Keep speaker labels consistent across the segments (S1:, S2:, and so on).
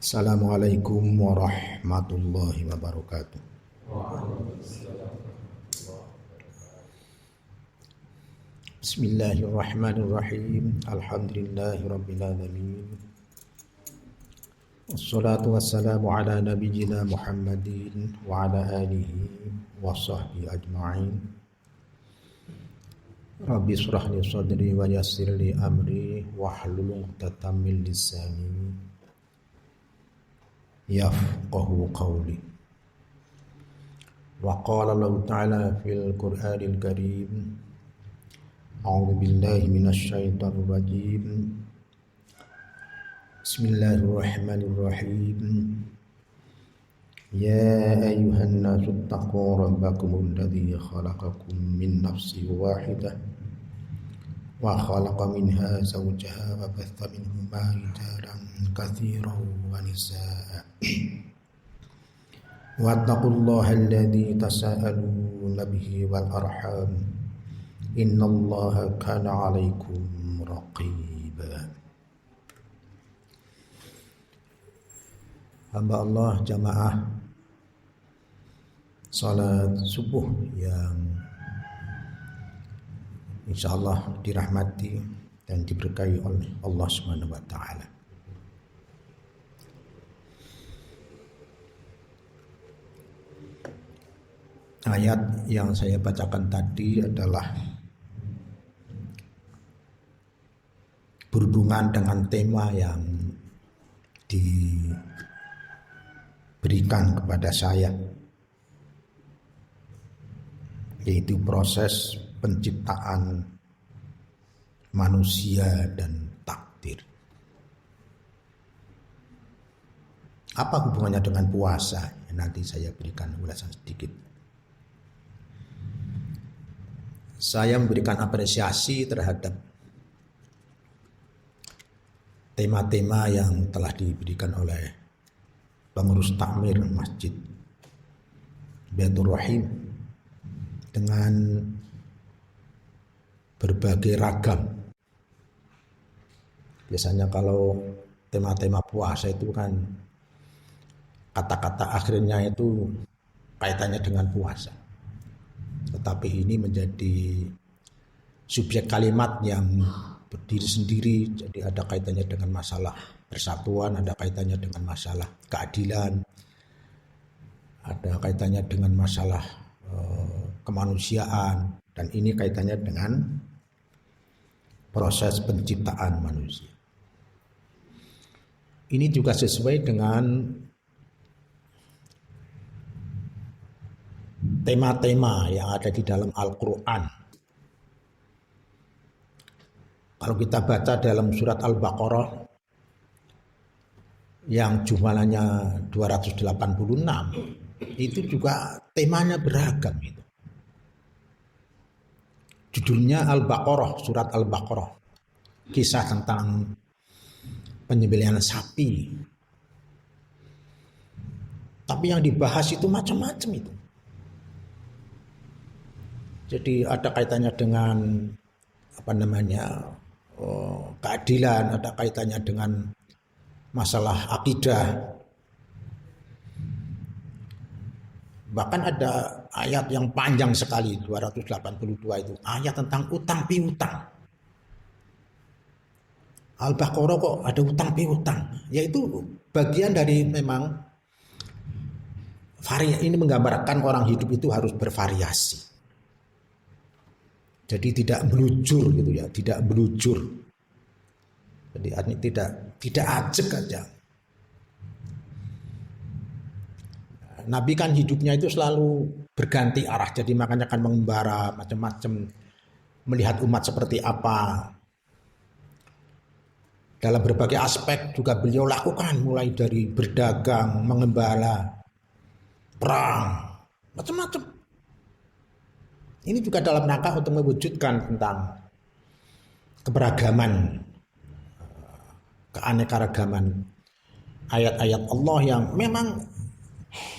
S1: Assalamualaikum warahmatullahi wabarakatuh. Bismillahirrahmanirrahim. Alhamdulillahirabbil alamin. Wassalatu wassalamu ala nabiyyina Muhammadin wa ala alihi wa sahbihi ajma'in. Rabbi shrah li sadri wa yassir li amri wahlul 'uqdatam min lisani yafqahu qawli. Wa qala Allah ta'ala fil Qur'anil Karim, a'udzu billahi minasy syaithanir rajim. Bismillahirrahmanirrahim. Ya ayyuhan nasu taqu rabbakumul ladzi khalaqakum min nafsin wahidah wa khalaqa minha zawjaha wa batha minhuma rijalan katsiran wa nisaa'a. Wattaqullaha alladzi tasaaluna bihi wal arham. Innallaha kana 'alaikum raqiba. Hamba Allah jamaah salat subuh yang insyaallah dirahmati dan diberkahi oleh Allah Subhanahu wa taala. Ayat yang saya bacakan tadi adalah berhubungan dengan tema yang diberikan kepada saya, yaitu proses penciptaan manusia dan takdir. Apa hubungannya dengan puasa? Nanti saya berikan ulasan sedikit. Saya memberikan apresiasi terhadap tema-tema yang telah diberikan oleh pengurus takmir Masjid Baitur Rahim dengan berbagai ragam. Biasanya kalau tema-tema puasa itu kan kata-kata akhirnya itu kaitannya dengan puasa. Tetapi ini menjadi subjek kalimat yang berdiri sendiri, jadi ada kaitannya dengan masalah persatuan, ada kaitannya dengan masalah keadilan, ada kaitannya dengan masalah kemanusiaan, dan ini kaitannya dengan proses penciptaan manusia. Ini juga sesuai dengan tema-tema yang ada di dalam Al-Quran. Kalau kita baca dalam surat Al-Baqarah yang jumlahnya 286, itu juga temanya beragam itu. Judulnya Al-Baqarah, surat Al-Baqarah. Kisah tentang penyembelihan sapi. Tapi yang dibahas itu macam-macam itu. Jadi ada kaitannya dengan keadilan, ada kaitannya dengan masalah akidah. Bahkan ada ayat yang panjang sekali, 282 itu, ayat tentang utang piutang. Al-Baqarah kok ada utang piutang, yaitu bagian dari memang ini menggambarkan orang hidup itu harus bervariasi. Jadi tidak melujur gitu ya, tidak melujur. Jadi tidak ajek aja. Nabi kan hidupnya itu selalu berganti arah, jadi makanya kan mengembara macam-macam, melihat umat seperti apa. Dalam berbagai aspek juga beliau lakukan, mulai dari berdagang, mengembala, perang, macam-macam. Ini juga dalam rangka untuk mewujudkan tentang keberagaman, keanekaragaman ayat-ayat Allah yang memang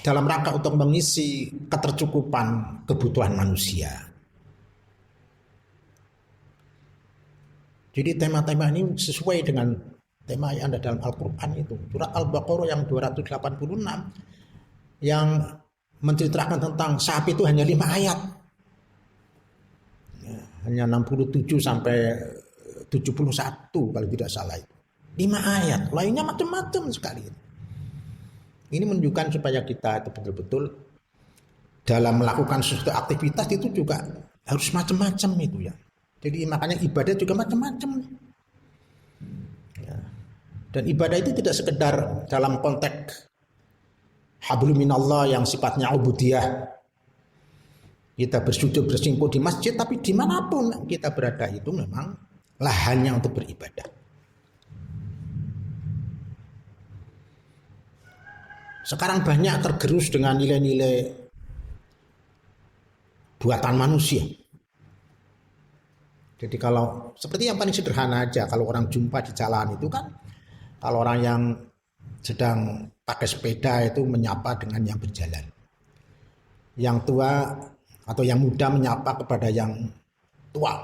S1: dalam rangka untuk mengisi ketercukupan kebutuhan manusia. Jadi tema-tema ini sesuai dengan Tema yang ada dalam Al-Quran itu. Surat Al-Baqarah yang 286 yang menceritakan tentang sapi itu hanya 5 ayat. Ya, hanya 67 sampai 71 kalau tidak salah itu. 5 ayat, lainnya macam-macam sekali. Ini menunjukkan supaya kita itu betul-betul dalam melakukan sesuatu aktivitas itu juga harus macam-macam itu ya. Jadi makanya ibadah juga macam-macam. Ya. Dan ibadah itu tidak sekedar dalam konteks hablum minallah yang sifatnya ubudiyah. Kita bersujud bersimpuh di masjid, tapi dimanapun kita berada itu memang lahannya untuk beribadah. Sekarang banyak tergerus dengan nilai-nilai buatan manusia. Jadi kalau seperti yang paling sederhana aja, kalau orang jumpa di jalan itu kan, kalau orang yang sedang pakai sepeda itu menyapa dengan yang berjalan. Yang tua atau yang muda menyapa kepada yang tua.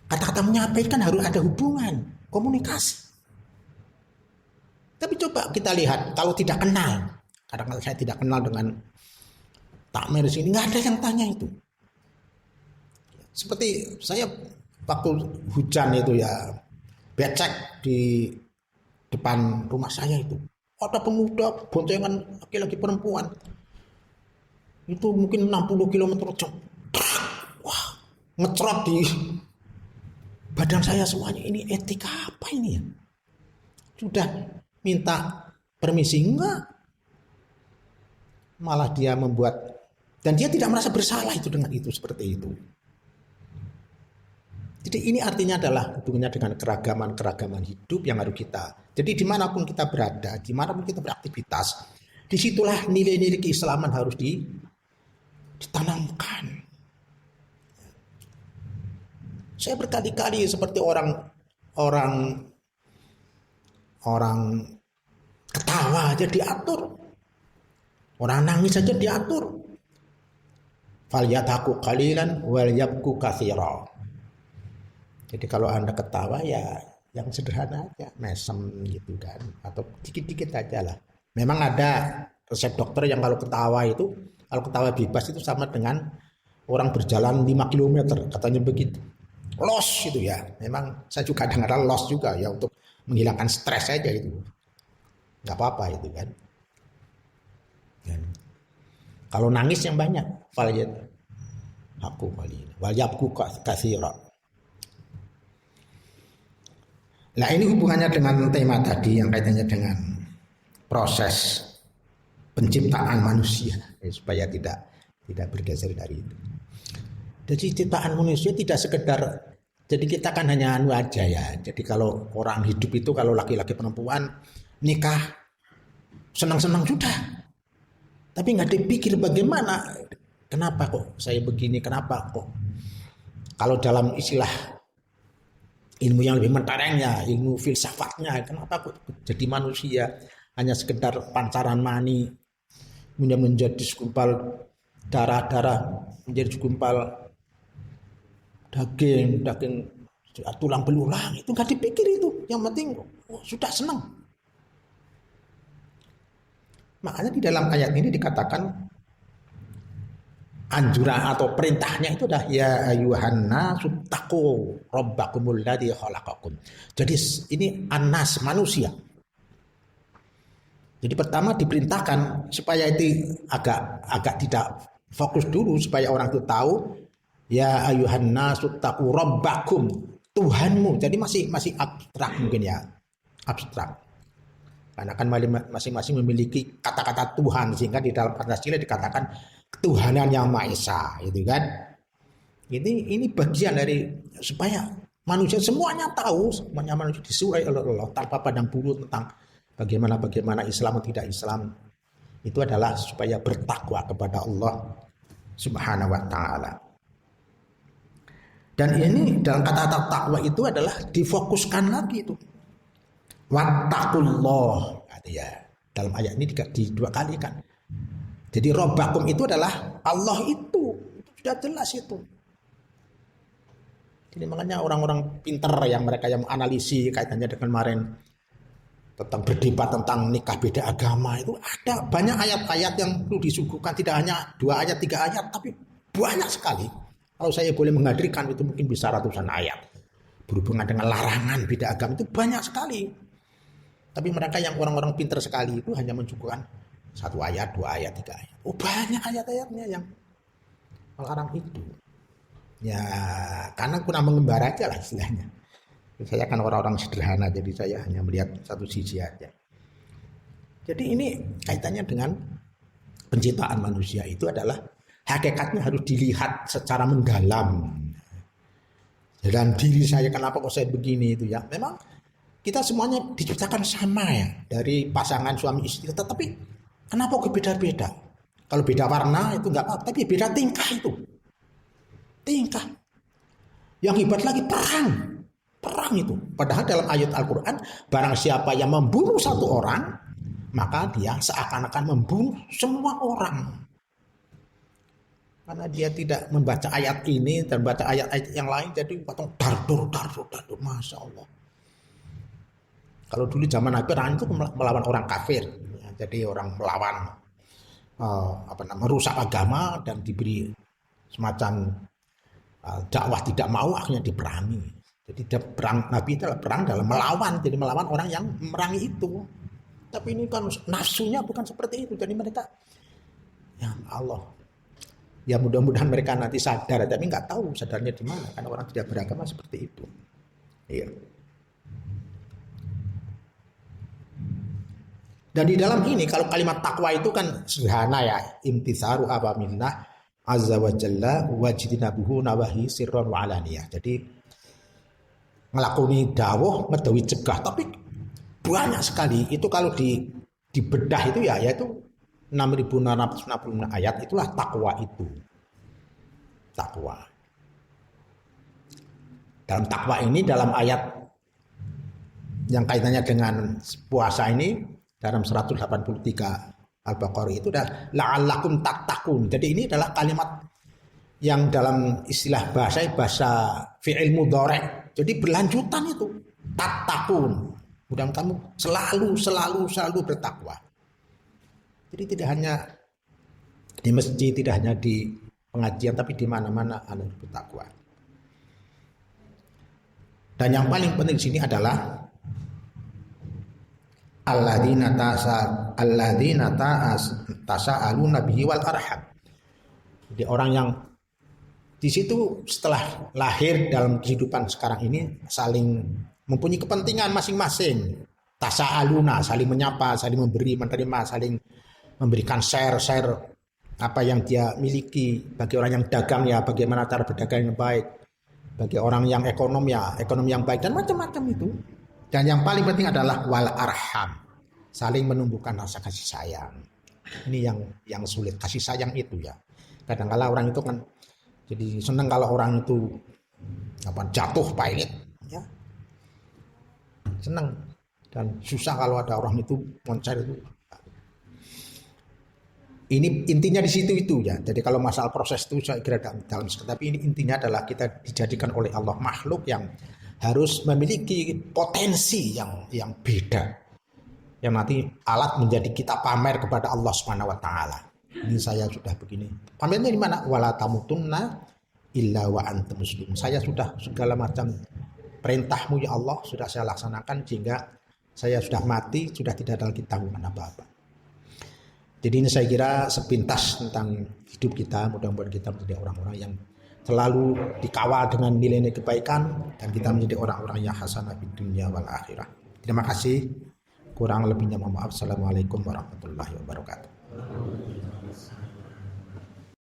S1: Kata-kata menyapa itu kan harus ada hubungan, komunikasi. Tapi coba kita lihat, kalau tidak kenal, kadang-kadang saya tidak kenal dengan takmir di sini, nggak ada yang tanya itu. Seperti saya waktu hujan itu ya, becek di depan rumah saya itu. Ada pemuda boncengan laki-laki perempuan. Itu mungkin 60 km jam. Wah, ngecerot di badan saya semuanya. Ini etika apa ini ya? Sudah minta permisi enggak? Malah dia membuat, dan dia tidak merasa bersalah itu dengan itu seperti itu. Jadi ini artinya adalah hubungannya dengan keragaman hidup yang harus kita. Jadi dimanapun kita berada, dimanapun kita beraktivitas, disitulah nilai-nilai keislaman harus ditanamkan. Saya berkali-kali seperti orang ketawa aja diatur, orang nangis aja diatur. Falyadhaku qalilan wal yabku katsira. Jadi kalau Anda ketawa ya yang sederhana aja, mesem gitu kan, atau dikit-dikit aja lah. Memang ada resep dokter yang kalau ketawa bebas itu sama dengan orang berjalan 5 km, katanya begitu. Los itu ya. Memang saya juga dengar los juga ya untuk menghilangkan stres aja itu. Enggak apa-apa itu kan. Dan kalau nangis yang banyak, falyadhaku qalilan wal yabku katsira. Nah ini hubungannya dengan tema tadi yang kaitannya dengan proses penciptaan manusia supaya tidak bergeser dari itu. Jadi ciptaan manusia tidak sekedar, jadi kita kan hanya anu aja ya. Jadi kalau orang hidup itu kalau laki-laki perempuan nikah senang-senang sudah, tapi nggak dipikir bagaimana, kenapa kok saya begini, kenapa kok kalau dalam istilah ilmu yang lebih menterengnya, ilmu filsafatnya, kenapa kok jadi manusia hanya sekedar pancaran mani, kemudian menjadi segumpal darah, menjadi segumpal daging tulang belulang, itu nggak dipikir itu. Yang penting sudah senang. Makanya di dalam ayat ini dikatakan anjuran atau perintahnya itu adalah ya ayyuhan nasu taqu rabbakumul ladzi khalaqakum. Jadi ini annas manusia. Jadi pertama diperintahkan supaya itu agak tidak fokus dulu supaya orang itu tahu ya ayyuhan nasu taqu rabbakum, Tuhanmu. Jadi masih abstrak mungkin ya. Abstrak. Karena kan masing-masing memiliki kata-kata Tuhan sehingga di dalam Pancasila dikatakan ketuhanan yang Maha Esa, gitu kan? Ini bagian dari supaya manusia semuanya tahu, semuanya manusia disuruh oleh Allah tanpa pandang bulu tentang bagaimana Islam atau tidak Islam. Itu adalah supaya bertakwa kepada Allah Subhanahu wa taala. Dan ini dalam kata-kata takwa itu adalah difokuskan lagi itu. Wattaqullah, ya. Dalam ayat ini dua kali kan. Jadi Rabbakum itu adalah Allah itu sudah jelas itu. Jadi makanya orang-orang pinter yang mereka yang menganalisis kaitannya dengan kemarin tentang berdebat tentang nikah beda agama, itu ada banyak ayat-ayat yang perlu disuguhkan, tidak hanya 2 ayat 3 ayat, tapi banyak sekali. Kalau saya boleh menghadirkan itu mungkin bisa ratusan ayat berhubungan dengan larangan beda agama, itu banyak sekali. Tapi mereka yang orang-orang pinter sekali itu hanya mencukukan 1 ayat, 2 ayat, 3 ayat. Oh, banyak ayat-ayatnya yang melarang itu. Ya, karena kurang mengembara aja lah istilahnya. Saya kan orang-orang sederhana, jadi saya hanya melihat satu sisi aja. Jadi ini kaitannya dengan penciptaan manusia itu adalah hakikatnya harus dilihat secara mendalam. Dan diri saya kenapa kok saya begini itu ya. Memang kita semuanya diciptakan sama ya dari pasangan suami istri, tetapi kenapa kok beda-beda? Kalau beda warna itu enggak apa-apa, tapi beda tingkah itu. Tingkah. Yang hebat lagi perang itu. Padahal dalam ayat Al-Quran, barang siapa yang membunuh 1 orang, maka dia seakan-akan membunuh semua orang. Karena dia tidak membaca ayat ini dan membaca ayat-ayat yang lain, jadi potong dardur, Masya Allah. Kalau dulu zaman Nabi, perang itu melawan orang kafir. Ya, jadi orang melawan merusak agama dan diberi semacam dakwah tidak mau, akhirnya diperangi. Jadi perang Nabi itu adalah perang dalam melawan, jadi melawan orang yang memerangi itu. Tapi ini kan nafsunya bukan seperti itu. Jadi mereka, ya Allah, ya mudah-mudahan mereka nanti sadar, tapi nggak tahu sadarnya di mana, karena orang tidak beragama seperti itu. Iya. Dan di dalam ini kalau kalimat takwa itu kan sederhana ya, imtitsaru awamirillah azza wa jalla wajtinabuhu nawahi sirran wa alaniyah. Jadi ngelakoni dawuh, ngedawi cegah, tapi banyak sekali. Itu kalau dibedah itu ya, yaitu 6.666 ayat, itulah takwa itu. Takwa. Dalam takwa ini, dalam ayat yang kaitannya dengan puasa ini, dalam 183 Al-Baqarah itu adalah la'allakum tattaqun. Jadi ini adalah kalimat yang dalam istilah bahasa fi'il mudhari'. Jadi berlanjutan itu tattaqun. Mudah kamu selalu bertakwa. Jadi tidak hanya di masjid, tidak hanya di pengajian, tapi di mana-mana harus bertakwa. Dan yang paling penting di sini adalah alladzina tasa'aluna bihi wal arham. Jadi orang yang di situ setelah lahir dalam kehidupan sekarang ini saling mempunyai kepentingan masing-masing. Tasa'aluna, saling menyapa, saling memberi, menerima, saling memberikan share apa yang dia miliki. Bagi orang yang dagang ya bagaimana cara berdagang yang baik. Bagi orang yang ekonomi yang baik dan macam-macam itu. Dan yang paling penting adalah wal arham, saling menumbuhkan rasa kasih sayang. Ini yang sulit, kasih sayang itu ya. Kadang-kala orang itu kan jadi senang kalau orang itu jatuh pailit, ya. Senang. Dan susah kalau ada orang itu moncer itu. Ini intinya di situ itu ya. Jadi kalau masalah proses itu saya kira dalam tapi ini intinya adalah kita dijadikan oleh Allah makhluk yang harus memiliki potensi yang beda. Yang nanti alat menjadi kita pamer kepada Allah Subhanahu wa taala. Ini saya sudah begini. Pamernya di mana? Wala tamutunna illa wa antum muslimun. Saya sudah segala macam perintahmu ya Allah sudah saya laksanakan sehingga saya sudah mati, sudah tidak ada lagi tanggungan apa-apa. Jadi ini saya kira sepintas tentang hidup kita. Mudah-mudahan kita menjadi orang-orang yang selalu dikawal dengan nilai-nilai kebaikan dan kita menjadi orang-orang yang hasanah di dunia wal akhirah. Terima kasih. Kurang lebihnya mohon maaf. Assalamualaikum warahmatullahi wabarakatuh.